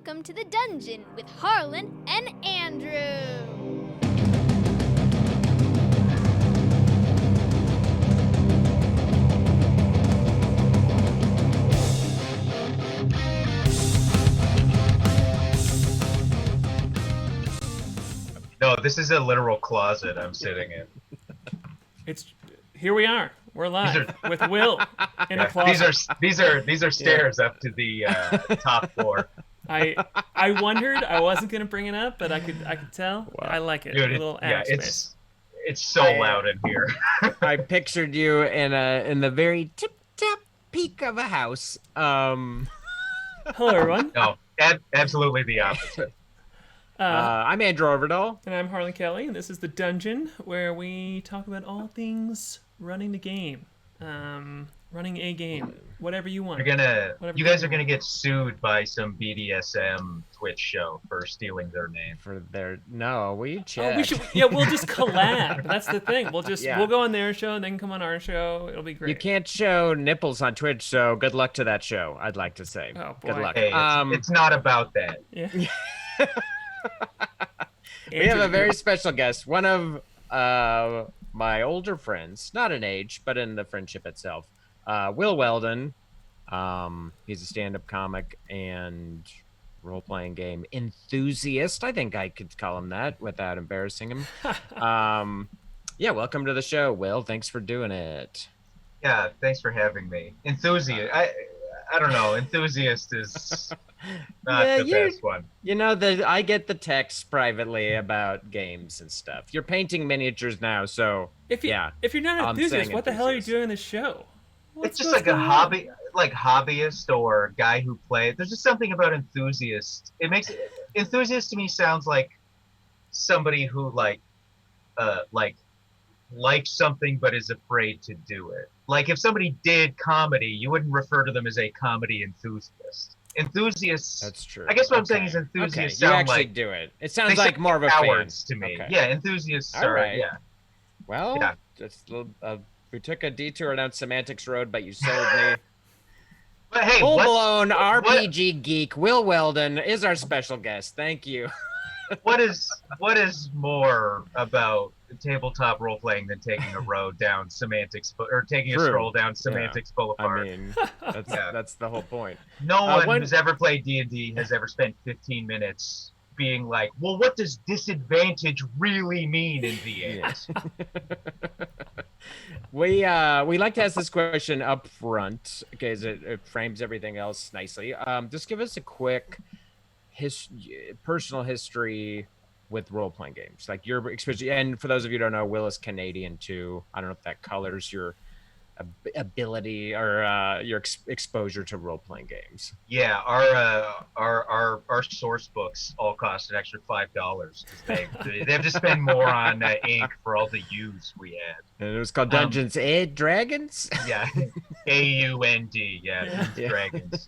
welcome to the dungeon with Harlan and Andrew. No, this is a literal closet I'm sitting in. Here we are. We're live with Will in a closet. These are stairs up to the top floor. I wondered. I wasn't gonna bring it up, but I could tell. Wow. I like it. Dude, a little attic space. It's so loud in here. I pictured you in the very tip-top peak of a house. Hello, everyone. No, absolutely the opposite. I'm Andrew Overdahl. And I'm Harlan Kelly, and this is the dungeon where we talk about all things running the game, running a game, whatever you want. You guys are gonna get sued by some BDSM Twitch show for stealing their name. We check. We'll just collab. That's the thing. We'll go on their show and they can come on our show. It'll be great. You can't show nipples on Twitch, so good luck to that show. I'd like to say. Oh boy. Good luck. Hey, it's not about that. Yeah. We have a very special guest. One of my older friends, not in age, but in the friendship itself. Will Weldon. He's a stand-up comic and role-playing game enthusiast. I think I could call him that without embarrassing him. Welcome to the show, Will. Thanks for doing it. Yeah, thanks for having me. Enthusiast. I don't know. Enthusiast is not the best one. You know, I get the texts privately about games and stuff. You're painting miniatures now, so if you're not an enthusiast, what the hell are you doing in this show? It's just like a hobby, like hobbyist or guy who plays. There's just something about enthusiast. It makes enthusiast to me sounds like somebody who likes something but is afraid to do it. Like if somebody did comedy, you wouldn't refer to them as a comedy enthusiast. Enthusiasts. That's true. I guess what I'm saying is enthusiasts you sound actually like do it. It sounds like more of a cowards fan to me. Okay. Yeah, enthusiasts All are. right. Yeah. Well, yeah. We took a detour down Semantics Road, but you sold me. But hey, full-blown RPG geek Will Weldon is our special guest. Thank you. What is more about tabletop role playing than taking a road down Semantics or taking a stroll down Semantics Boulevard? I mean, that's the whole point. No one who's ever played D&D has ever spent 15 minutes being like, well, what does disadvantage really mean in V8? We like to ask this question up front because it frames everything else nicely. Just give us a quick personal history with role-playing games, like your experience. And for those of you who don't know, Will is Canadian too. I don't know if that colors your ability or your exposure to role-playing games. Yeah, our source books all cost an extra $5 because they have to spend more on ink for all the U's we had. And it was called Dungeons and Dragons. Yeah, AUND. Yeah, Dragons.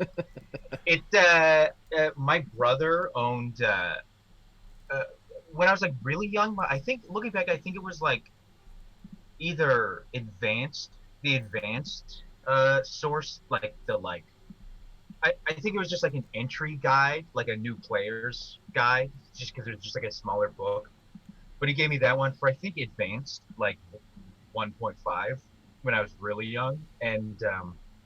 My brother owned. When I was like really young, I think looking back, I think it was like either the advanced source, like I think it was just like an entry guide, like a new player's guide, just because it was just like a smaller book. But he gave me that one for I think advanced, like 1.5 when I was really young, and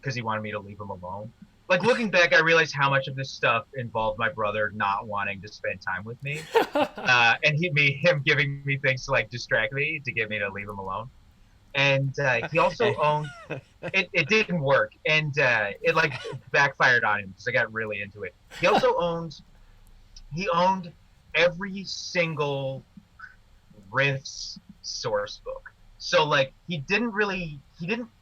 because he wanted me to leave him alone. Like looking back, I realized how much of this stuff involved my brother not wanting to spend time with me, and him giving me things to like distract me to get me to leave him alone. And he also owned. It didn't work, and it like backfired on him because I got really into it. He also owned every single Riffs source book. So like he didn't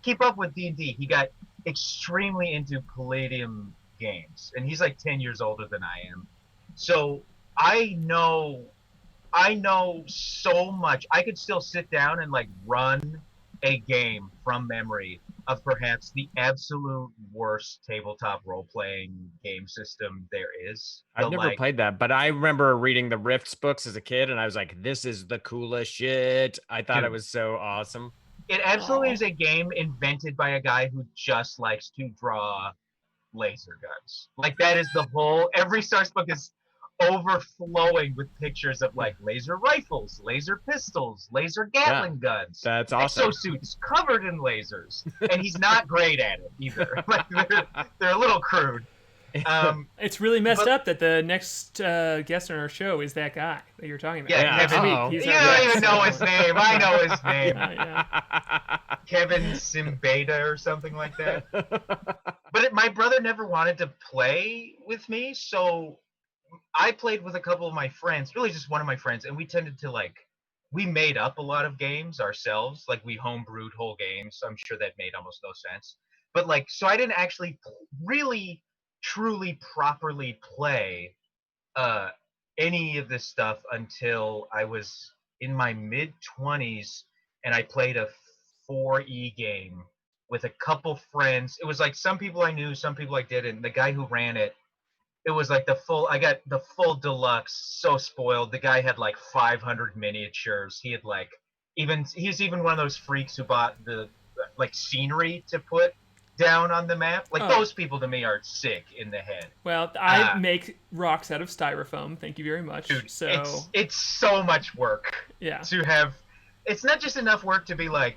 keep up with D&D. He got extremely into Palladium games, and he's like 10 years older than I am. So I know so much. I could still sit down and like run a game from memory of perhaps the absolute worst tabletop role-playing game system there is. I've never played that, but I remember reading the Rifts books as a kid, and I was like, this is the coolest shit. I thought it was so awesome. It absolutely is a game invented by a guy who just likes to draw laser guns. Like that is the whole. Every source book is overflowing with pictures of like laser rifles, laser pistols, laser Gatling guns. That's awesome. Exosuits covered in lasers, and he's not great at it either. Like they're a little crude. It's really messed but- up that the next guest on our show is that guy that you're talking about. Yeah, Next Kevin- week, he's You our don't guest, even know so- his name. I know his name. Yeah. Kevin Simbeda or something like that. But my brother never wanted to play with me, so I played with a couple of my friends, really just one of my friends, and we tended to we made up a lot of games ourselves. Like we homebrewed whole games. I'm sure that made almost no sense. But so I didn't actually really, truly, properly play any of this stuff until I was in my mid-20s, and I played a 4E game with a couple friends. It was like some people I knew, some people I didn't. The guy who ran it, it was like I got the full deluxe, so spoiled. The guy had like 500 miniatures. He had he's even one of those freaks who bought the scenery to put down on the map. Like those people to me are sick in the head. Well, I make rocks out of styrofoam. Thank you very much. Dude, So it's so much work yeah, to have. It's not just enough work to be I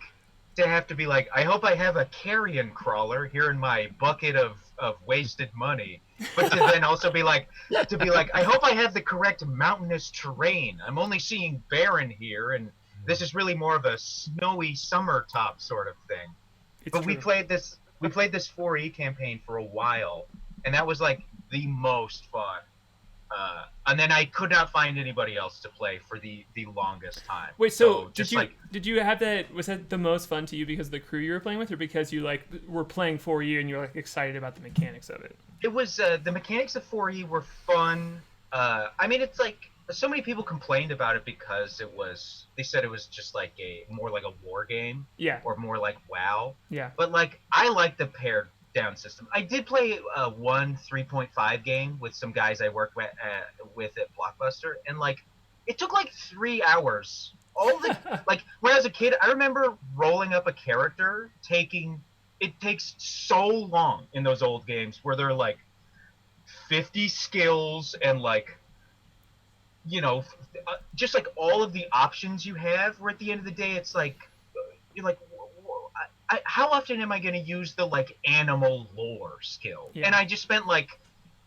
hope I have a carrion crawler here in my bucket of wasted money, but to then also be like, I hope I have the correct mountainous terrain. I'm only seeing barren here, and this is really more of a snowy summer top sort of thing. it's We true. played this 4E campaign for a while, and that was like the most fun. And then I could not find anybody else to play for the longest time. Wait, so just did you have that? Was that the most fun to you because of the crew you were playing with, or because you were playing for you and you're excited about the mechanics of it? it was the mechanics of 4E were fun. I mean, it's like so many people complained about it because they said it was just more like a war game, Yeah, or more like WoW. yeah. But I like the pared down system. I did play one 3.5 game with some guys I worked with at Blockbuster, and it took 3 hours. All the when I was a kid, I remember rolling up a character it takes so long in those old games where they're 50 skills and just all of the options you have, where at the end of the day it's you're how often am I going to use the animal lore skill? Yeah. And I just spent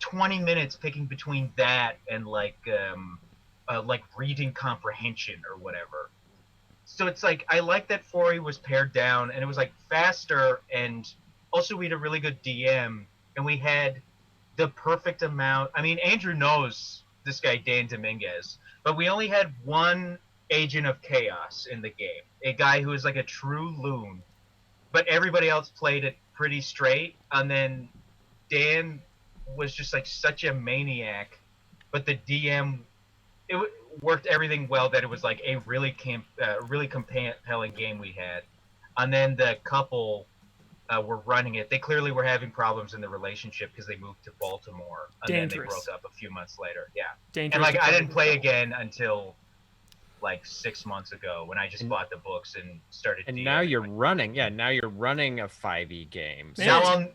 20 minutes picking between that and reading comprehension or whatever. So it's I like that 4E was pared down, and it was faster, and also we had a really good DM, and we had the perfect amount. I mean, Andrew knows this guy Dan Dominguez, but we only had one agent of chaos in the game, a guy who was a true loon, but everybody else played it pretty straight. And then Dan was just such a maniac, but the DM, worked everything well, that it was a really compelling game we had. And then the couple were running it. They clearly were having problems in the relationship because they moved to Baltimore, and then they Dangerous. broke up a few months later. Yeah, Dangerous. and to I didn't with play people. again until 6 months ago, when I just bought the books and started. And DMing. now you're running. Yeah, now you're running a 5E game. So Man.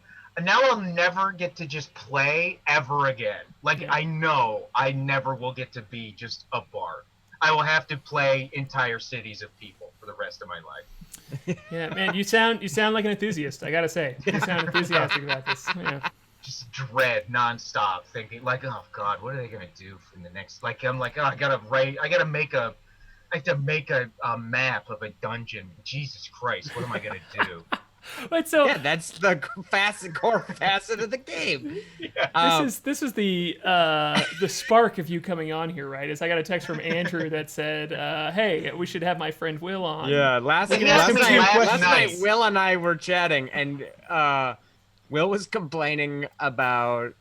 Now I'll never get to just play ever again. Yeah. I know I never will get to be just a bard. I will have to play entire cities of people for the rest of my life. Yeah, man, you sound like an enthusiast. I gotta say, you sound enthusiastic about this. Yeah. Just dread nonstop, thinking oh god, what are they gonna do from the next? I'm oh, I have to make a map of a dungeon. Jesus Christ, what am I gonna do? But so yeah, that's the core facet of the game. this is the spark of you coming on here, right? Is I got a text from Andrew that said, "Hey, we should have my friend Will on." Yeah, last He asked me last night, night. Will and I were chatting, and Will was complaining about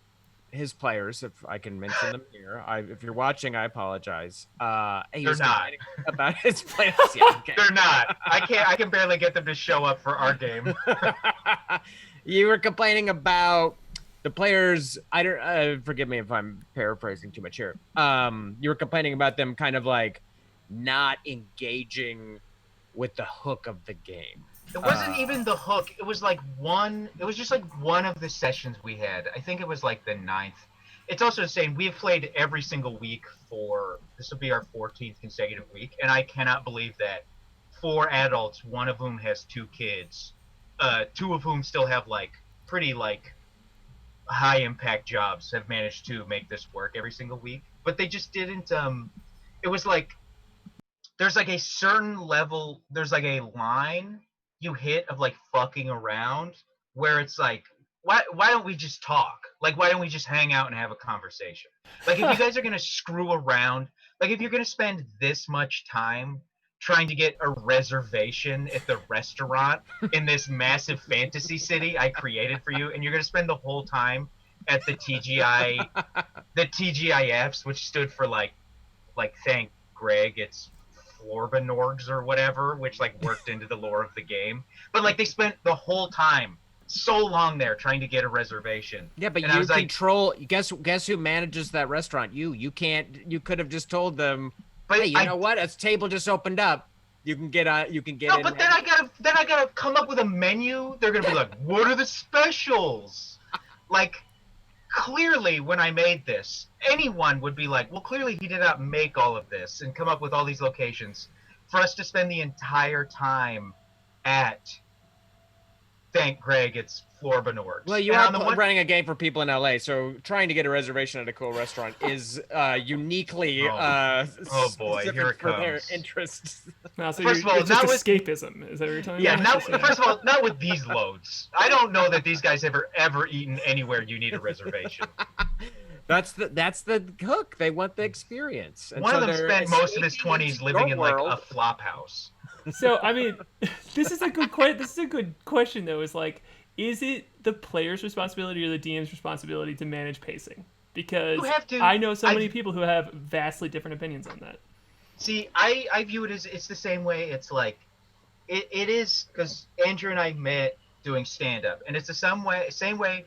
his players, if I can mention them here. If you're watching, I apologize. He They're was not. complaining about his players. Yeah, okay. They're not. I can barely get them to show up for our game. You were complaining about the players. I don't. Forgive me if I'm paraphrasing too much here. You were complaining about them kind of not engaging with the hook of the game. It wasn't even the hook. It was like one. It was just like one of the sessions we had. I think it was like the ninth. It's also insane. We have played every single week for this will be our 14th consecutive week, and I cannot believe that 4 adults, one of whom has 2 kids, 2 of whom still have like pretty like high impact jobs, have managed to make this work every single week. But they just didn't. It was like there's like a certain level. There's like a line you hit of like fucking around where it's like why don't we just talk, like why don't we just hang out and have a conversation, like if you guys are gonna screw around, like if you're gonna spend this much time trying to get a reservation at the restaurant in this massive fantasy city I created for you, and you're gonna spend the whole time at the TGIFs, which stood for like thank Greg, it's Florbanorgs or whatever, which like worked into the lore of the game. But like they spent the whole time so long there trying to get a reservation. Yeah, but and I you was like, control. Guess who manages that restaurant? You can't. You could have just told them, but hey, you know what? A table just opened up. You can get You can get no, in. but then I gotta come up with a menu. They're gonna be like, what are the specials? Like, clearly when I made this, anyone would be like, well, clearly he did not make all of this and come up with all these locations for us to spend the entire time at thank Greg, it's Florbanorgs. Well, you and are running a game for people in LA, so trying to get a reservation at a cool restaurant is uniquely oh boy, specific here it for their comes. interests. No, so First of all, it's just not with- escapism. Is that what you're talking Yeah, about? not, first of all, not with these loads. I don't know that these guys ever eaten anywhere you need a reservation. That's the hook. They want the experience. And One so of them they're spent most of his escaping 20s into living your in like world. a flop house. So I mean, this is a good question though. Is like, is it the player's responsibility or the DM's responsibility to manage pacing? Because You have to- I know so many people who have vastly different opinions on that. See, I view it as it's the same way. It's like it is because Andrew and I met doing stand up, and it's the same way.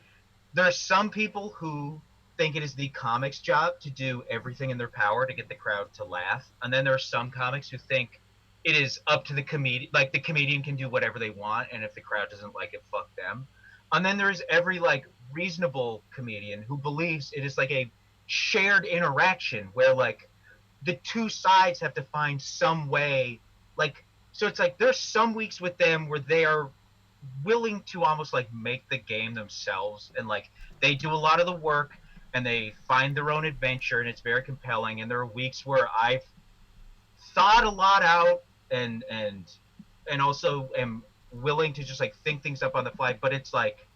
There are some people who think it is the comic's job to do everything in their power to get the crowd to laugh, and then there are some comics who think it is up to the comedian. Like the comedian can do whatever they want, and if the crowd doesn't like it, fuck them. And then there's every like reasonable comedian who believes it is like a shared interaction where like the two sides have to find some way, like, so it's like there's some weeks with them where they are willing to almost like make the game themselves, and like they do a lot of the work and they find their own adventure, and it's very compelling. And there are weeks where I've thought a lot out and also am willing to just like think things up on the fly. But it's like,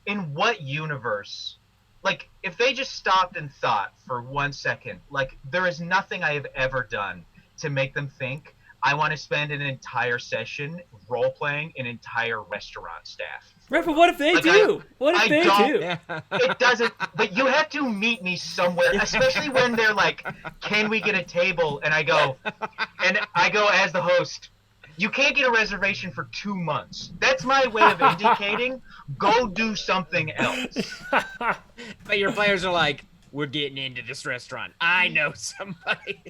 in what universe, like if they just stopped and thought for 1 second, like there is nothing I have ever done to make them think I want to spend an entire session role playing an entire restaurant staff. Right, but what if they Like, do? What if I they don't- do? Yeah. It doesn't, but you have to meet me somewhere, especially when they're like, can we get a table? And I go as the host, you can't get a reservation for 2 months. That's my way of indicating, go do something else. But your players are like, we're getting into this restaurant. I know somebody.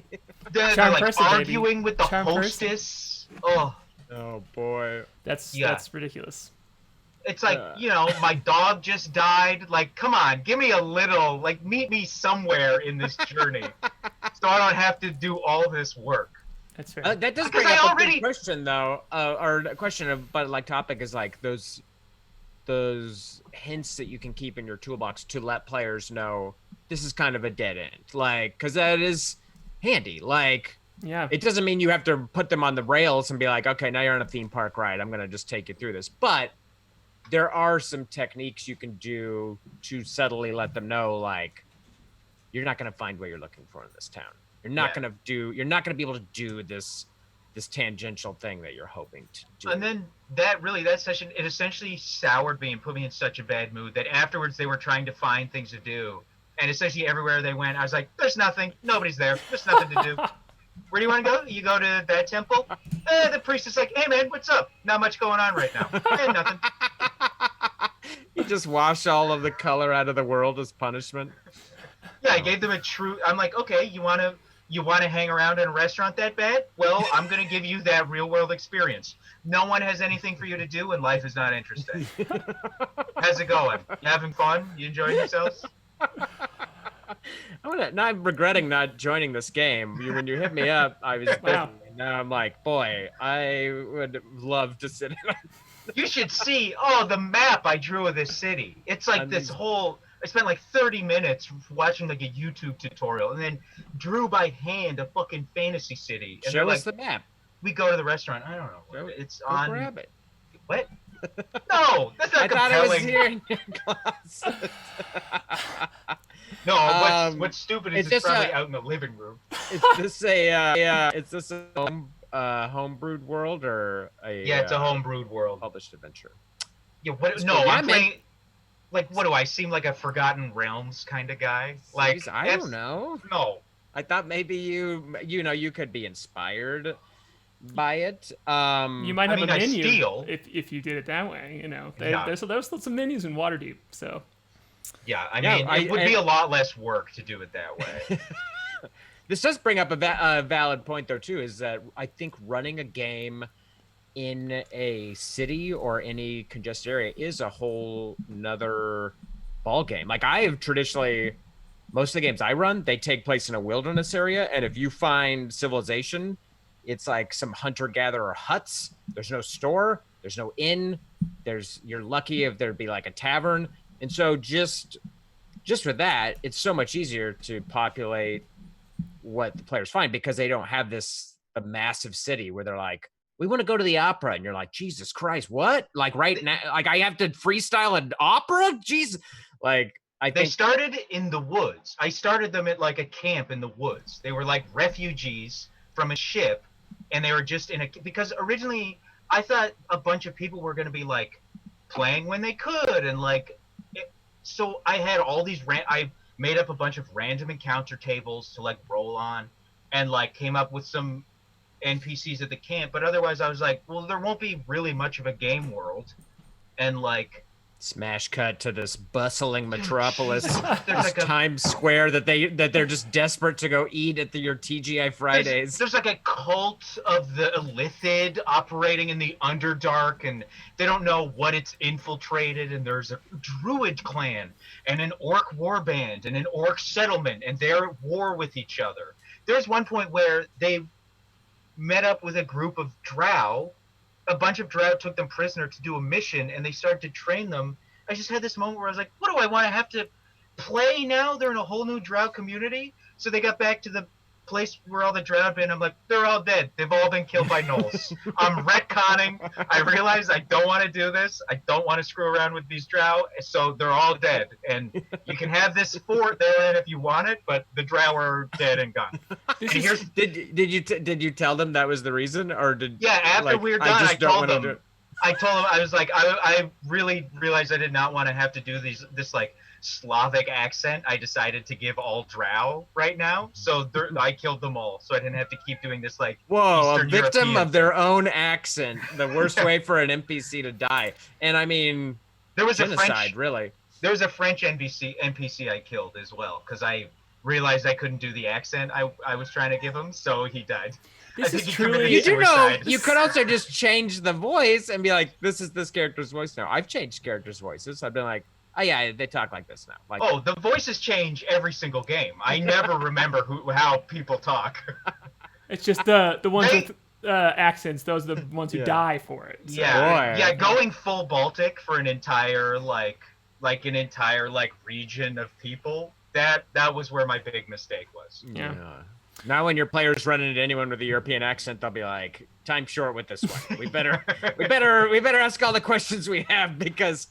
They're Charm like person, baby. arguing with the Charm person. hostess. Oh, Oh boy. That's Yeah. that's ridiculous. it's like, you know, my dog just died. Like, come on, give me a little, like, meet me somewhere in this journey so I don't have to do all this work. That's fair. That does Because bring I up a already- good question though, or a question of, but like topic is like those hints that you can keep in your toolbox to let players know this is kind of a dead end, like, because that is handy. Like, Yeah. it doesn't mean you have to put them on the rails and be like, okay, now you're on a theme park ride, I'm gonna just take you through this. But there are some techniques you can do to subtly let them know, like, you're not gonna find what you're looking for in this town. You're not Yeah. gonna be able to do this tangential thing that you're hoping to do. And then that session, it essentially soured me and put me in such a bad mood that afterwards they were trying to find things to do. And essentially everywhere they went, I was like, there's nothing. Nobody's there. There's nothing to do. Where do you want to go? You go to that temple? The priest is like, hey, man, what's up? Not much going on right now. Nothing. You just wash all of the color out of the world as punishment. Yeah, I gave them I'm like, okay, you want You want to hang around in a restaurant that bad? Well, I'm going to give you that real world experience. No one has anything for you to do, and life is not interesting. How's it going? You having fun? You enjoying yourselves? I'm regretting not joining this game. When you hit me up, I was busy. Wow. Now I'm like, boy, I would love to sit in. You should see, the map I drew of this city. It's like this whole, I spent like 30 minutes watching like a YouTube tutorial and then drew by hand a fucking fantasy city. And Show like, us the map. We go to the restaurant. I don't know. It's Go on. grab it. What? No, that's not I compelling. thought it was here in your class. No, what's stupid is it's just probably out in the living room. Is this a homebrewed world or a? Yeah, it's a homebrewed world. Published adventure. Yeah, what? No, I'm playing. Like, what do I seem like a Forgotten Realms kind of guy? Like, jeez, I don't know. No, I thought maybe you could be inspired by it. You might have a menu steal. if you did it that way. You know, Yeah. there's some menus in Waterdeep. So yeah, I mean, it would be a lot less work to do it that way. This does bring up a valid point, though, too, is that I think running a game in a city or any congested area is a whole nother ball game. Like, I have traditionally, most of the games I run, they take place in a wilderness area, and if you find civilization, it's like some hunter-gatherer huts. There's no store, there's no inn, you're lucky if there'd be like a tavern. And so just with that, it's so much easier to populate what the players find because they don't have a massive city where they're like, we want to go to the opera, and you're like, Jesus Christ, what? Like right now, like I have to freestyle an opera? Jeez. Like they started in the woods. I started them at like a camp in the woods. They were like refugees from a ship, and they were just because originally I thought a bunch of people were going to be like playing when they could, and like so I had all these I made up a bunch of random encounter tables to like roll on, and like came up with some NPCs at the camp. But otherwise, I was like, well, there won't be really much of a game world, and like smash cut to this bustling metropolis, there's like Times Square that they're just desperate to go eat at your TGI Fridays. There's like a cult of the Illithid operating in the Underdark, and they don't know what it's infiltrated, and there's a druid clan and an orc warband and an orc settlement, and they're at war with each other. There's one point where they met up with a group of drow. A bunch of drow took them prisoner to do a mission, and they started to train them. I just had this moment where I was like, what do I want to have to play now? They're in a whole new drow community. So they got back to the place where all the drow had been. I'm like, they're all dead. They've all been killed by gnolls. I'm retconning. I realized I don't want to do this. I don't want to screw around with these drow. So they're all dead. And you can have this fort there if you want it, but the drow are dead and gone. Did you tell them that was the reason, or did? Yeah, after we were done, I told them. I was like, I really realized I did not want to have to do this like Slavic accent. I decided to give all drow right now, so I killed them all, so I didn't have to keep doing this like. Whoa, Eastern a victim European of their own accent. The worst way for an NPC to die. And I mean, there was genocide, really. There was a French NPC I killed as well because I realized I couldn't do the accent I was trying to give him, so he died. This is truly. You do know you could also just change the voice and be like, "This is this character's voice now." I've changed characters' voices. I've been like, "Oh yeah, they talk like this now." Like, oh, the voices change every single game. I never remember how people talk. It's just the ones with accents. Those are the ones who die for it. So. Yeah, going full Baltic for an entire region of people. That was where my big mistake was. Yeah. Now when your players run into anyone with a European accent, they'll be like, "Time short with this one. We better ask all the questions we have because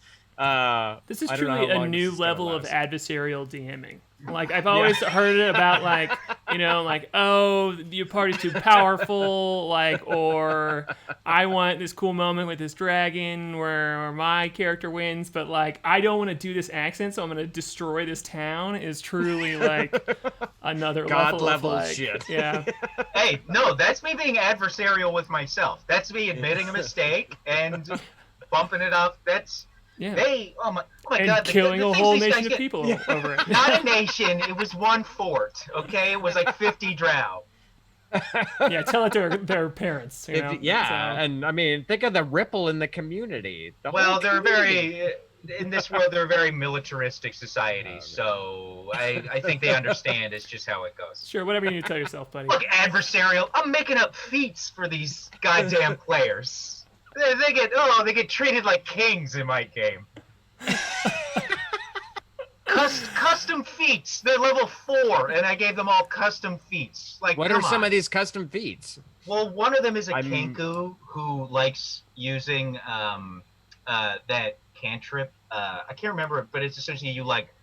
this is truly a new level of adversarial DMing." Like I've always heard it about like, you know, like, oh, your party's too powerful, like, or I want this cool moment with this dragon where my character wins, but like I don't want to do this accent, so I'm gonna destroy this town is truly like another God level of, like, shit. Yeah. Hey, no, that's me being adversarial with myself. That's me admitting a mistake and bumping it up. Yeah. Oh my and God, killing the a things whole these nation guys of get- people over it. Not a nation. It was one fort. Okay, it was like 50 drow. Yeah, tell it to their parents. You know? So, and I mean, think of the ripple in the community. The Well, whole they're community. very in this world. They're a very militaristic society, so I think they understand. It's just how it goes. sure, whatever you need to tell yourself, buddy. Look, adversarial. I'm making up feats for these goddamn players. They get treated like kings in my game. Custom feats. They're level 4, and I gave them all custom feats. Like, What are some of these custom feats? Well, one of them is a Kenku who likes using that cantrip. I can't remember it, but it's essentially you like.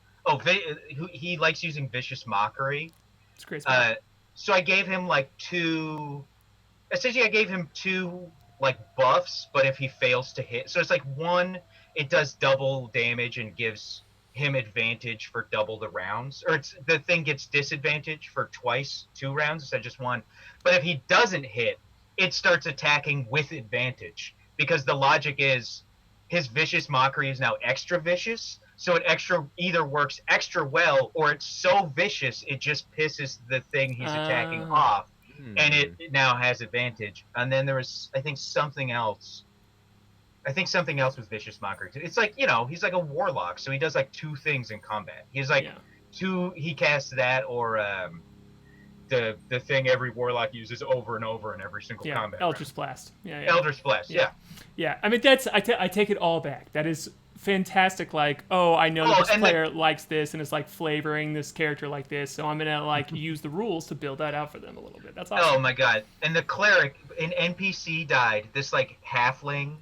He likes using vicious mockery. It's great. So I gave him like 2. Essentially, I gave him 2 like buffs, but if he fails to hit, so it's like 1, it does double damage and gives him advantage for double the rounds, or the thing gets disadvantage for 2 rounds instead of just 1. But if he doesn't hit, it starts attacking with advantage, because the logic is his vicious mockery is now extra vicious, so it either works extra well, or it's so vicious it just pisses the thing he's attacking off, and it now has advantage. And then there was, I think, something else. I think something else was vicious mockery. It's like, he's like a warlock, so he does like 2 things in combat. He's like 2. He casts that, or the thing every warlock uses over and over in every single combat. Eldritch Blast. Yeah. Eldritch Blast. Yeah. Yeah. I mean, I take it all back. That is fantastic. Like, I know this player likes this and is like flavoring this character like this, so I'm gonna like use the rules to build that out for them a little bit. That's awesome. Oh my God! And the cleric, an NPC died. This like halfling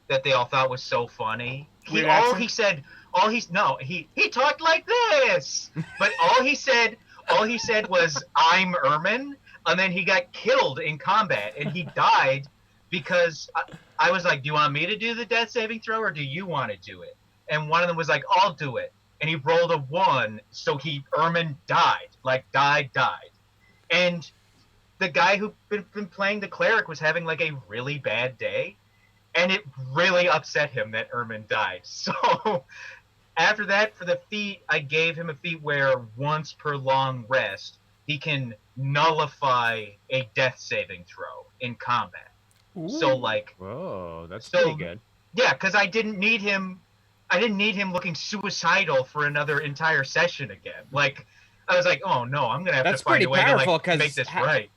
that they all thought was so funny. He talked like this, but all he said was, "I'm Ermin," and then he got killed in combat, and he died because I was like, "Do you want me to do the death saving throw, or do you want to do it?" And one of them was like, "I'll do it," and he rolled a 1, so Ermin died, died, and the guy who been playing the cleric was having like a really bad day. And it really upset him that Ermin died. So after that, for the feat, I gave him a feat where once per long rest, he can nullify a death saving throw in combat. Ooh. So like, whoa, that's pretty good. Yeah, because I didn't need him looking suicidal for another entire session again. Like, I was like, oh no, I'm gonna have to find a way to like make this right.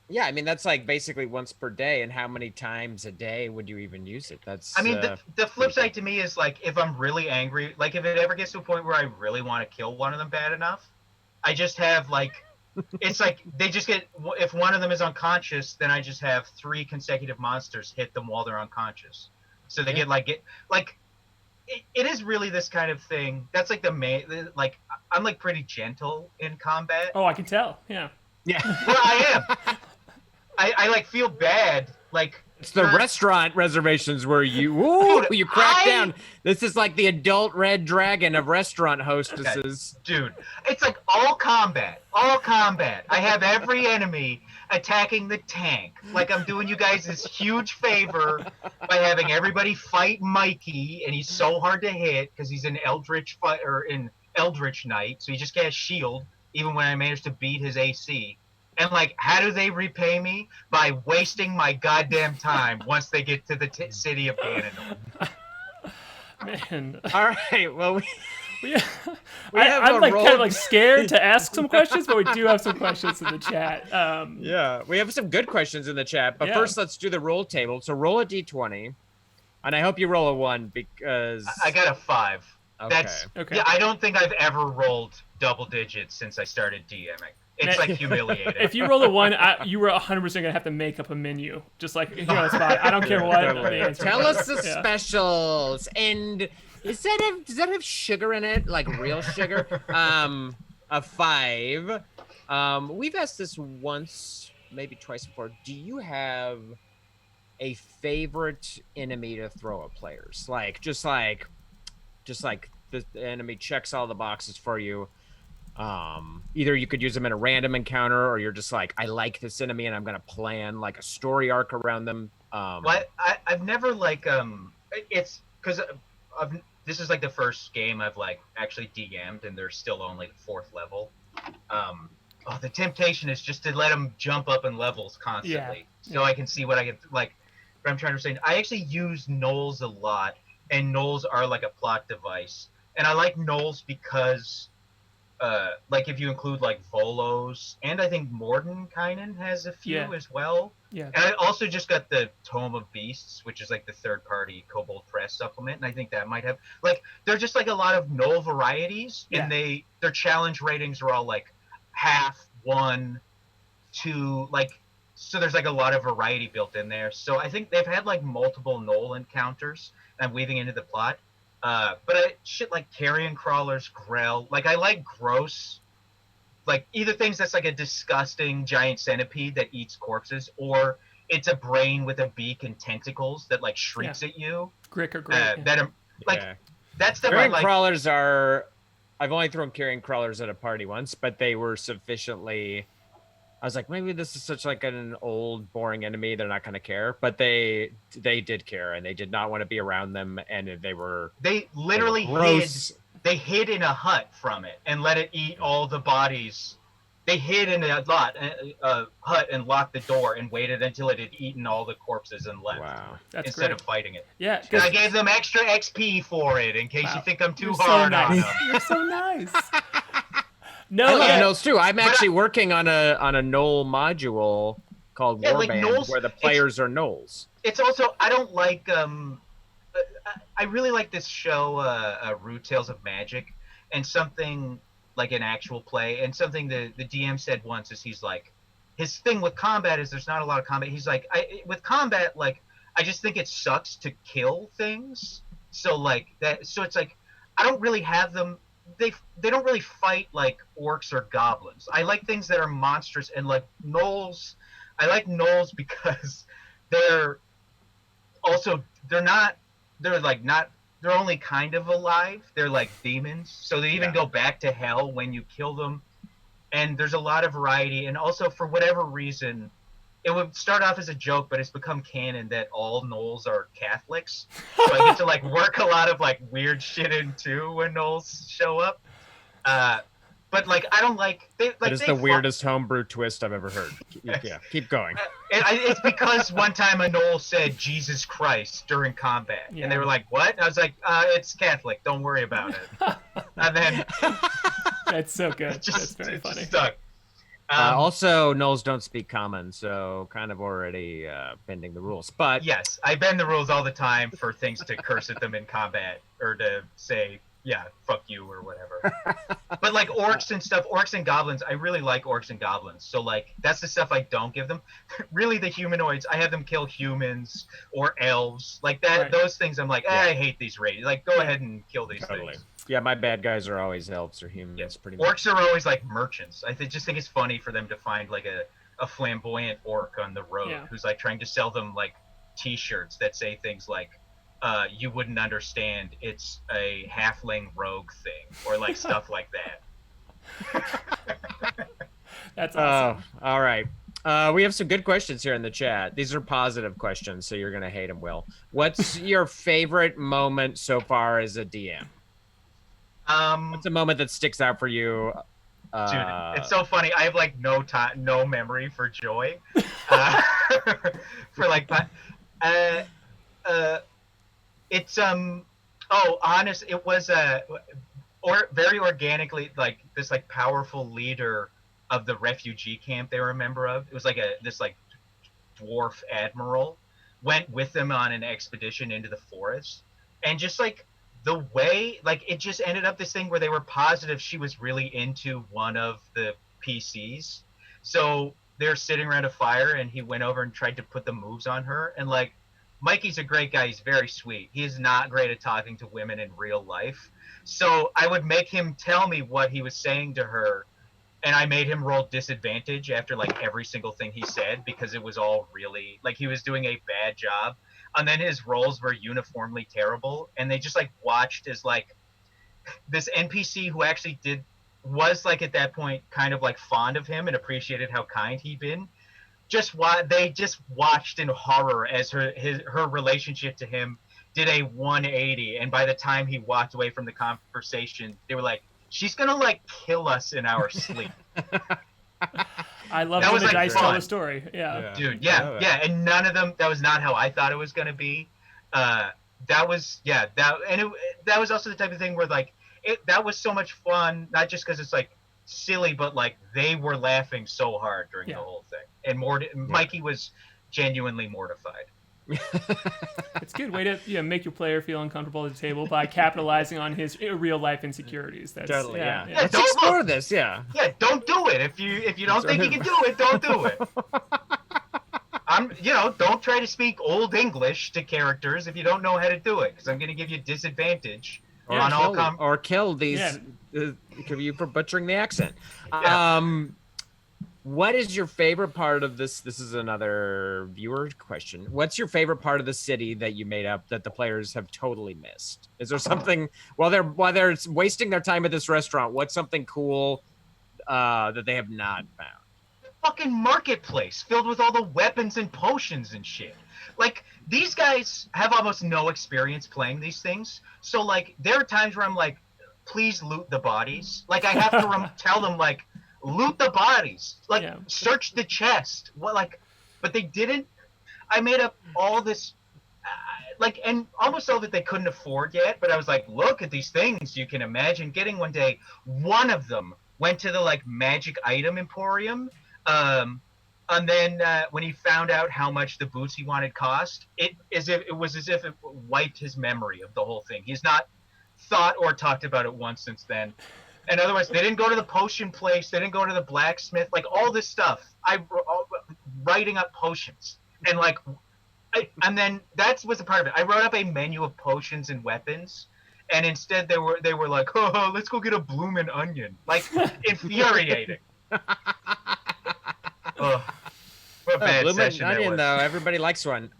Yeah, I mean, that's like basically once per day, and how many times a day would you even use it? I mean, the flip side to me is like, if I'm really angry, like if it ever gets to a point where I really want to kill one of them bad enough, I just have like, it's like they just get, if one of them is unconscious, then I just have 3 consecutive monsters hit them while they're unconscious. So they it is really this kind of thing. That's like the main, like, I'm like pretty gentle in combat. Oh, I can tell. Yeah. Yeah. Well, I am. I like feel bad, like it's the restaurant reservations where you crack down. This is like the adult red dragon of restaurant hostesses. Dude, it's like all combat. I have every enemy attacking the tank. Like I'm doing you guys this huge favor by having everybody fight Mikey, and he's so hard to hit because he's an Eldritch Knight, so he just gets shield even when I managed to beat his AC. And, like, how do they repay me? By wasting my goddamn time once they get to the city of Ganondorf. Man. All right, well, I'm like kind of like scared to ask some questions, but we do have some questions in the chat. Yeah, we have some good questions in the chat, but first let's do the roll table. So roll a d20, and I hope you roll a 1 because... I got a 5. Okay. Yeah, I don't think I've ever rolled double digits since I started DMing. It's like humiliating. If you roll a 1, you were 100% gonna have to make up a menu, just like on the spot. I don't care what the answer. Tell us the specials, and does that have sugar in it, like real sugar? A 5. We've asked this once, maybe twice before. Do you have a favorite enemy to throw at players? Like just like the enemy checks all the boxes for you. Either you could use them in a random encounter, or you're just like, I like this enemy and I'm gonna plan like a story arc around them. I've never like it's because this is like the first game I've like actually DM'd, and they're still only the 4th level. The temptation is just to let them jump up in levels constantly, so I can see what I get. Like, what I'm trying to say, I actually use gnolls a lot, and gnolls are like a plot device, and I like gnolls because, like, if you include like Volos, and I think Mordenkainen has a few as well. Yeah. And I also just got the Tome of Beasts, which is like the third-party Kobold Press supplement, and I think that might have like they're just like a lot of gnoll varieties, and their challenge ratings are all like half, 1, 2, like, so there's like a lot of variety built in there. So I think they've had like multiple gnoll encounters and I'm weaving into the plot. But shit like carrion crawlers, Grell, like I like gross, like either things that's like a disgusting giant centipede that eats corpses, or it's a brain with a beak and tentacles that like shrieks at you. Grick or great. That's the carrion crawlers are. I've only thrown carrion crawlers at a party once, but they were sufficiently. I was like, maybe this is such like an old, boring enemy. They're not going to care, but they did care, and they did not want to be around them, and they literally hid in a hut from it and let it eat all the bodies. They hid in a hut and locked the door and waited until it had eaten all the corpses and left. Wow, that's instead great. of fighting it. Yeah, and I gave them extra XP for it in case you think I'm too hard on them. You're so nice. No, I love gnolls too. I'm actually working on a gnoll module called Warband, where the players are gnolls. It's also, I don't like I really like this show, Rude Tales of Magic, and something like an actual play, and something the DM said once is he's like, his thing with combat is there's not a lot of combat. He's like, with combat, like, I just think it sucks to kill things. So like that, so it's like, I don't really have them. They don't really fight like orcs or goblins. I like things that are monstrous, and like gnolls. I like gnolls because they're only kind of alive. They're like demons, so they even go back to hell when you kill them. And there's a lot of variety, and also for whatever reason, it would start off as a joke, but it's become canon that all gnolls are Catholics. So I get to like work a lot of like weird shit in too when gnolls show up. But like I don't like that is the weirdest homebrew twist I've ever heard. Yeah, keep going. It's because one time a gnoll said Jesus Christ during combat, and they were like, "What?" I was like, "It's Catholic. Don't worry about it." And then that's so good. That's very funny. Stuck. Also, gnolls don't speak common, so kind of already bending the rules. But yes, I bend the rules all the time for things to curse at them in combat or to say, "Yeah, fuck you" or whatever. But like orcs and stuff, orcs and goblins, I really like orcs and goblins. So like that's the stuff I don't give them. Really, the humanoids, I have them kill humans or elves, like that. Right. Those things, I'm like, I hate these races. Like, go ahead and kill these things. Yeah, my bad guys are always elves or humans, pretty much. Orcs are always like merchants. I just think it's funny for them to find like a flamboyant orc on the road who's like trying to sell them like T-shirts that say things like, "You wouldn't understand. It's a halfling rogue thing," or like stuff like that. That's awesome. All right. We have some good questions here in the chat. These are positive questions, so you're gonna hate them, Will. What's your favorite moment so far as a DM? What's a moment that sticks out for you? Dude, it's so funny. I have like no memory for joy. For like, it's honest. It was very organically, like this like powerful leader of the refugee camp they were a member of. It was like this like dwarf admiral went with them on an expedition into the forest, and just like the way, like, it just ended up this thing where they were positive she was really into one of the PCs. So they're sitting around a fire, and he went over and tried to put the moves on her. And like, Mikey's a great guy. He's very sweet. He is not great at talking to women in real life. So I would make him tell me what he was saying to her, and I made him roll disadvantage after like every single thing he said, because it was all really like he was doing a bad job. And then his rolls were uniformly terrible, and they just like watched as like this NPC who actually was like at that point kind of like fond of him and appreciated how kind he'd been. They just watched in horror as her relationship to him did a 180, and by the time he walked away from the conversation, they were like, "She's gonna like kill us in our sleep." I love when the dice tell the story. Dude, yeah, and none of them. That was not how I thought it was gonna be. That was that was also the type of thing where like that was so much fun, not just because it's like silly, but like they were laughing so hard during the whole thing, and Mikey was genuinely mortified. It's a good way to make your player feel uncomfortable at the table by capitalizing on his real life insecurities. That's totally, yeah. Let's explore this. Yeah, don't do it if you don't think you can do it. Don't do it. Don't try to speak Old English to characters if you don't know how to do it, because I'm going to give you disadvantage or kill these you for butchering the accent. What is your favorite part of this? This is another viewer question. What's your favorite part of the city that you made up that the players have totally missed? Is there something while they're wasting their time at this restaurant? What's something cool that they have not found? Fucking marketplace filled with all the weapons and potions and shit. Like, these guys have almost no experience playing these things, so like there are times where I'm like, please loot the bodies. Like, I have to tell them like, loot the bodies, like search the chest. But they didn't. I made up all this and almost so that they couldn't afford yet, but I was like, look at these things you can imagine getting one day. One of them went to the like magic item emporium. And then when he found out how much the boots he wanted cost, it was as if it wiped his memory of the whole thing. He's not thought or talked about it once since then. And otherwise, they didn't go to the potion place. They didn't go to the blacksmith. Like, all this stuff. Writing up potions. And then that was a part of it. I wrote up a menu of potions and weapons. And instead, they were like, oh, let's go get a bloomin' onion. Like, infuriating. What a bad session onion, that was. though. Everybody likes one.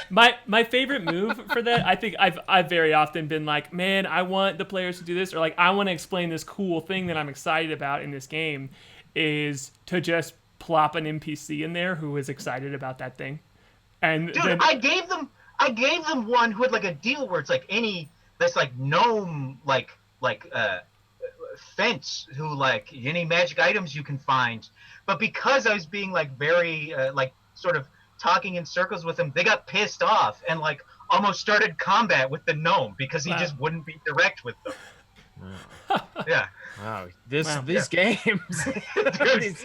My favorite move for that, I think I've very often been like, man, I want the players to do this, or like I want to explain this cool thing that I'm excited about in this game, is to just plop an NPC in there who is excited about that thing. And dude, then, I gave them one who had like a deal where it's like this like gnome fence who like any magic items you can find, but because I was being like very sort of talking in circles with him, they got pissed off and like almost started combat with the gnome because he just wouldn't be direct with them. Yeah. Wow. These games. Dude,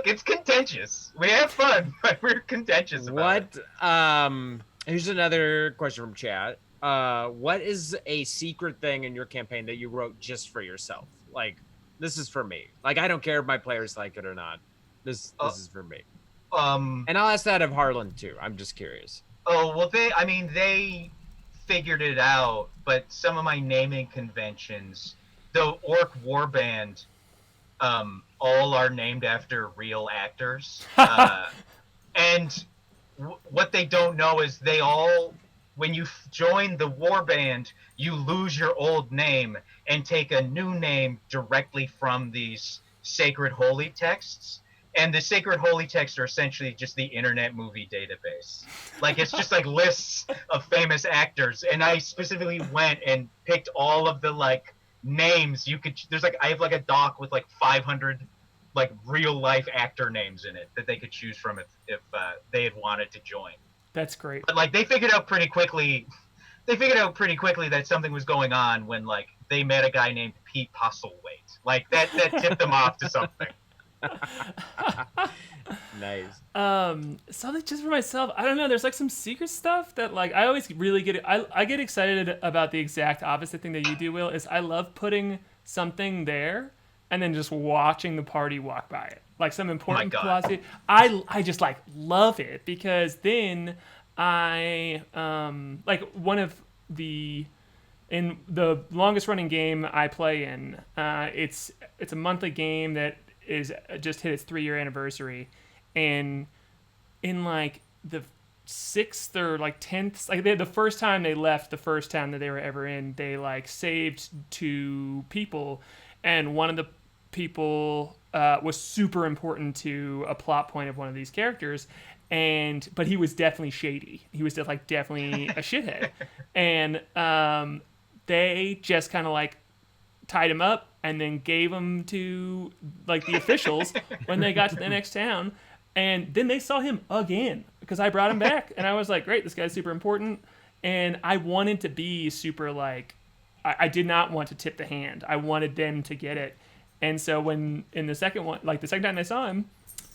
it's contentious. We have fun, but we're contentious about it. Here's another question from chat. What is a secret thing in your campaign that you wrote just for yourself? Like, this is for me. Like, I don't care if my players like it or not. This is for me. And I'll ask that of Harlan too. I'm just curious. Oh, well, they figured it out, but some of my naming conventions, the Orc Warband, all are named after real actors. And what they don't know is they all, when you join the warband, you lose your old name and take a new name directly from these sacred holy texts. And the sacred holy texts are essentially just the Internet Movie Database. Like, it's just like lists of famous actors. And I specifically went and picked all of the like names you could. There's like, I have like a doc with like 500 like real life actor names in it that they could choose from if they had wanted to join. That's great. But like, they figured out pretty quickly that something was going on when like they met a guy named Pete Postlewaite. Like that tipped them off to something. Nice. Something just for myself, I don't know, there's like some secret stuff that like I always really get I get excited about the exact opposite thing that you do, Will, is I love putting something there and then just watching the party walk by it. Like some important philosophy. I just like love it because then I like one of in the longest running game I play in, it's a monthly game that is just hit its 3-year anniversary, and in like the 6th or like 10th, like the first time they left the first town that they were ever in, they like saved 2 people, and one of the people was super important to a plot point of one of these characters, but he was definitely shady. He was definitely a shithead, and they just kind of like tied him up and then gave him to like the officials when they got to the next town, and then they saw him again because I brought him back, and I was like, great, this guy's super important, and I wanted to be super like, I did not want to tip the hand. I wanted them to get it, and so when in the second one, like the second time they saw him,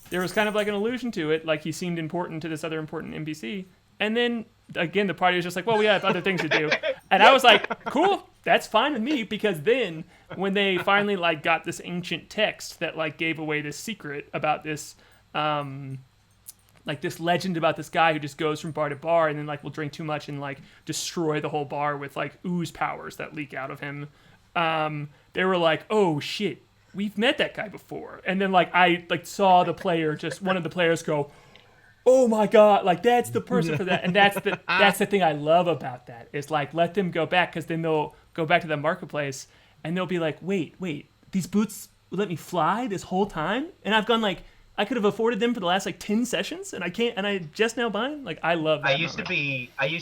there was kind of like an allusion to it, like he seemed important to this other important NPC, and then again the party was just like, well, we have other things to do, and I was like, cool, that's fine with me, because then when they finally like got this ancient text that like gave away this secret about this like this legend about this guy who just goes from bar to bar and then like will drink too much and like destroy the whole bar with like ooze powers that leak out of him, they were like, oh shit, we've met that guy before. And then like I like saw the player, just one of the players go, oh my god, like that's the person for that. And that's the thing I love about that, is like let them go back, because then they'll go back to the marketplace and they'll be like, wait, these boots let me fly this whole time, and I've gone like, I could have afforded them for the last like 10 sessions, and I can't, and I just now buying. Like I love that. I used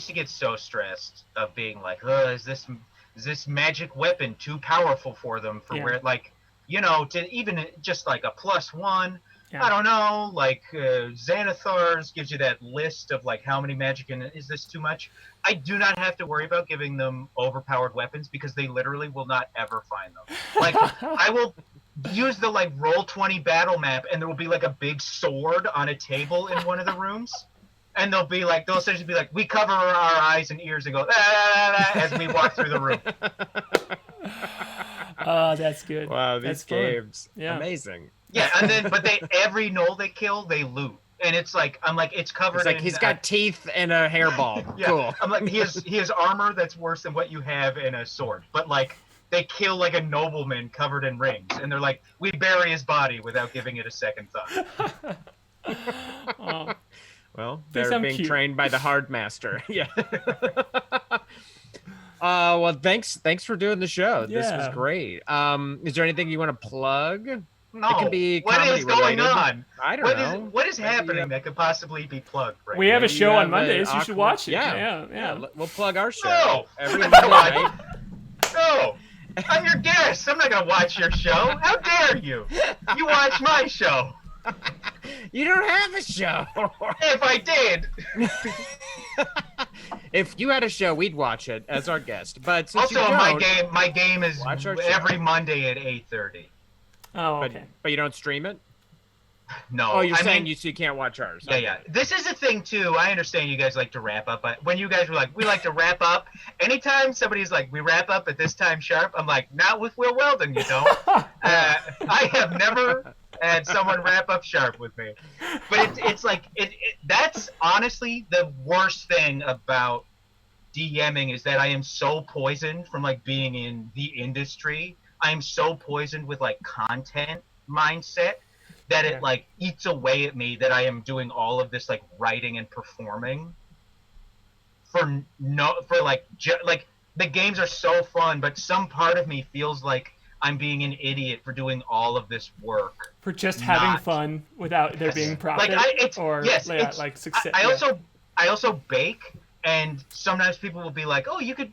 to get so stressed of being like, is this magic weapon too powerful for them for where, like, you know, to even just like a +1. Yeah. I don't know, like Xanathar's gives you that list of like how many magic, and is this too much? I do not have to worry about giving them overpowered weapons, because they literally will not ever find them. Like I will use the like Roll20 battle map, and there will be like a big sword on a table in one of the rooms, and they'll essentially be like, we cover our eyes and ears and go as we walk through the room. Oh, that's good. Wow, these games, yeah, amazing. Yeah, and then every gnoll they kill, they loot, and it's like, I'm like, it's covered. It's like he's got teeth and a hairball. Yeah, cool. I'm like, he has armor that's worse than what you have in a sword, but like they kill like a nobleman covered in rings, and they're like, we bury his body without giving it a second thought. Oh. Well, they're being trained by the hard master. Yeah. Well, thanks for doing the show. This was great. Is there anything you want to plug? No. It can be what is going on? I don't know. What is happening that could possibly be plugged right We now? have a show on Mondays. You should watch it. Yeah. We'll plug our show. No. Every Monday night. No. I'm your guest. I'm not going to watch your show. How dare you? You watch my show. You don't have a show. If I did. If you had a show, we'd watch it as our guest. But since also, you don't, my game is every Monday at 8:30. Oh, okay. But you don't stream it? No. Oh, you're saying you can't watch ours. Yeah, yeah. This is a thing, too. I understand you guys like to wrap up. But when you guys were like, we like to wrap up, anytime somebody's like, we wrap up at this time sharp, I'm like, not with Will Weldon, you don't. I have never had someone wrap up sharp with me. But it's like, that's honestly the worst thing about DMing, is that I am so poisoned from like being in the industry. I am so poisoned with like content mindset that it like eats away at me, that I am doing all of this like writing and performing for like the games are so fun, but some part of me feels like I'm being an idiot for doing all of this work for just having fun without there being profit like success. I also bake, and sometimes people will be like, oh, you could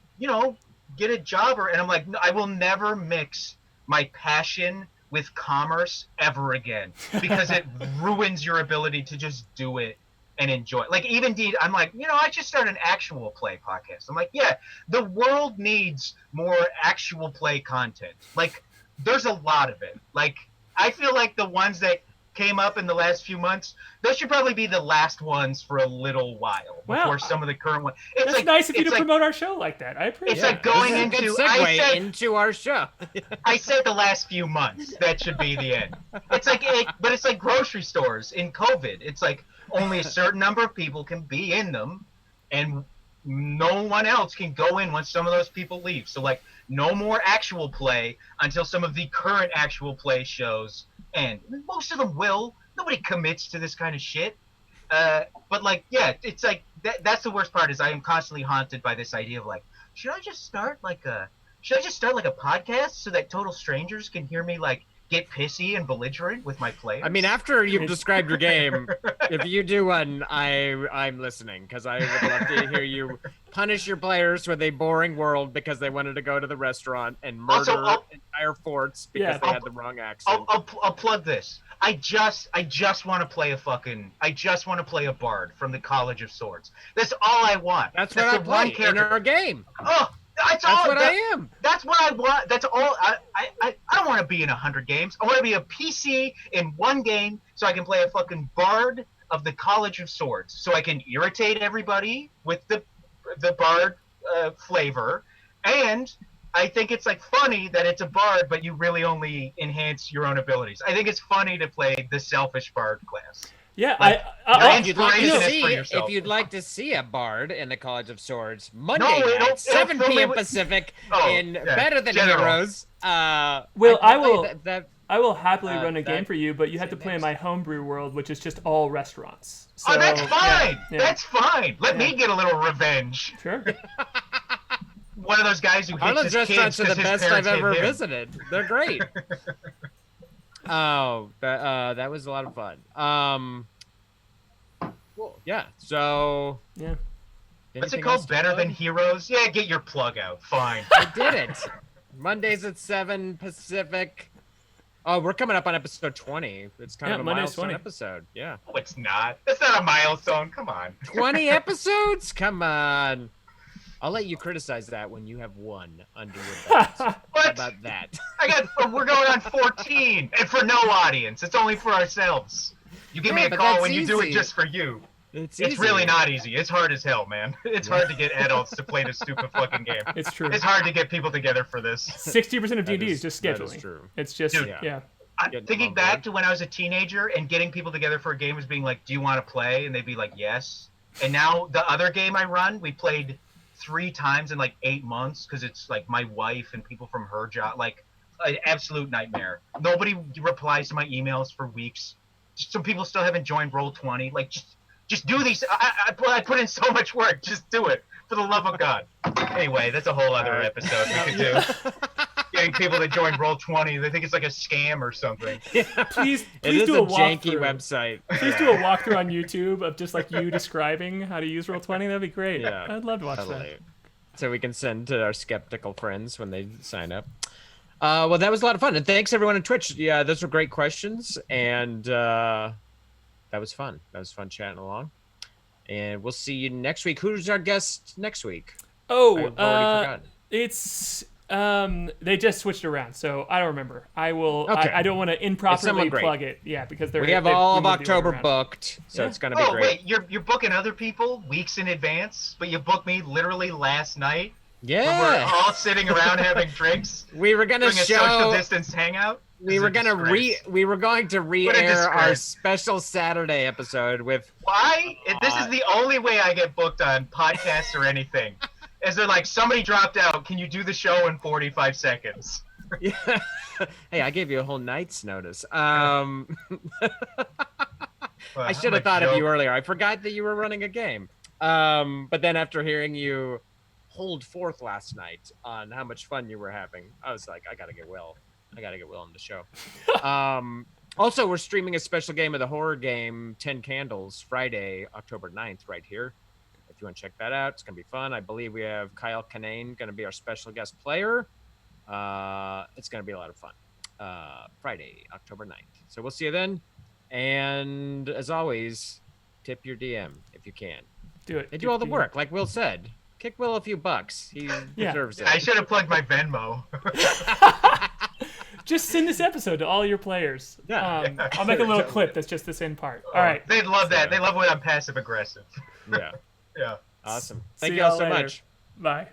get a job, and I'm like, no, I will never mix my passion with commerce ever again, because it ruins your ability to just do it and enjoy it. Like, even I'm like, I should start an actual play podcast. I'm like, yeah, the world needs more actual play content. Like, there's a lot of it. Like, I feel like the ones that came up in the last few months, those should probably be the last ones for a little while before some of the current ones. It's like, nice of you to promote our show like that. I appreciate it. It's like going into our show. I said the last few months. That should be the end. It's like, but it's like grocery stores in COVID. It's like only a certain number of people can be in them, and no one else can go in once some of those people leave. So like, no more actual play until some of the current actual play shows end. Most of them will. Nobody commits to this kind of shit. But like, yeah, it's like that's the worst part, is I am constantly haunted by this idea of like, should I just start like a podcast so that total strangers can hear me like get pissy and belligerent with my players. I mean, after you've described your game, if you do one, I'm listening, because I would love to hear you punish your players with a boring world because they wanted to go to the restaurant and murder entire forts because they had the wrong accent. I'll plug this. I just want to play a bard from the College of Swords. That's all I want. That's what I play in our game. Oh, that's what I am. That's what I want. That's all. I don't want to be in 100 games. I want to be a PC in one game so I can play a fucking bard of the College of Swords, so I can irritate everybody with the bard flavor, and I think it's like funny that it's a bard, but you really only enhance your own abilities. I think it's funny to play the selfish bard class. Yeah, like, if you'd like to see a bard in the College of Swords, Monday night, 7 p.m. Pacific, in Better Than Heroes. Will, I will happily run a game for you, but you have to play in my homebrew world, which is just all restaurants. So, that's fine. Yeah. That's fine. Let me get a little revenge. Sure. One of those guys who hates his restaurants kids are the best I've ever visited. They're great. That was a lot of fun. Cool. Yeah. So. Yeah. What's it called? Better Than Heroes? Yeah. Get your plug out. Fine. I did it. Mondays at 7 Pacific. Oh, we're coming up on episode 20. It's kind of a milestone episode. Yeah. No, it's not. It's not a milestone. Come on. 20 episodes? Come on. I'll let you criticize that when you have one under your belt. What? How about that? We're going on 14, and for no audience. It's only for ourselves. You give me a call when you do it just for you. It's really not easy. It's hard as hell, man. It's hard to get adults to play this stupid fucking game. It's true. It's hard to get people together for this. 60% of D&D is just scheduling. That is true. It's just, yeah. I'm thinking back to when I was a teenager and getting people together for a game was being like, do you want to play? And they'd be like, yes. And now the other game I run, we played 3 times in like 8 months because it's like my wife and people from her job, like an absolute nightmare. Nobody replies to my emails for weeks. Some people still haven't joined Roll20. Like, just do these. I put in so much work. Just do it for the love of God. Anyway, that's a whole other episode we could do. Getting people to join Roll20, they think it's like a scam or something. Yeah, please do a janky website. Please do a walkthrough on YouTube of just like you describing how to use Roll20. That'd be great. Yeah, I'd love to watch that. So we can send to our skeptical friends when they sign up. Well, that was a lot of fun, and thanks everyone on Twitch. Yeah, those were great questions, and that was fun. That was fun chatting along. And we'll see you next week. Who's our guest next week? Oh, I've already forgotten. It's they just switched around, so I don't remember. I will. Okay. I don't want to improperly plug it. Yeah, because we have all of October booked, so it's gonna be great. Wait, you're booking other people weeks in advance, but you booked me literally last night. Yeah, when we're all sitting around having drinks. We were gonna show a social distance hangout. We were going to re-air our special Saturday episode with. Why? This is the only way I get booked on podcasts or anything. Is they're like, somebody dropped out. Can you do the show in 45 seconds? Yeah. Hey, I gave you a whole night's notice. I should have thought of you earlier. I forgot that you were running a game. But then after hearing you hold forth last night on how much fun you were having, I was like, I gotta get Will on the show. Also, we're streaming a special game of the horror game 10 Candles Friday, October 9th, right here. If you want to check that out, it's going to be fun. I believe we have Kyle Kinane going to be our special guest player. It's going to be a lot of fun. Friday, October 9th. So we'll see you then. And as always, tip your DM if you can. Do it. They do all the work, like Will said. Kick Will a few bucks. He deserves it. I should have plugged my Venmo. Just send this episode to all your players. Yeah. I'll make a little clip that's just this end part. All right. They'd love that. They love when I'm passive aggressive. Yeah. Yeah. Awesome. Thank you all so much. Bye.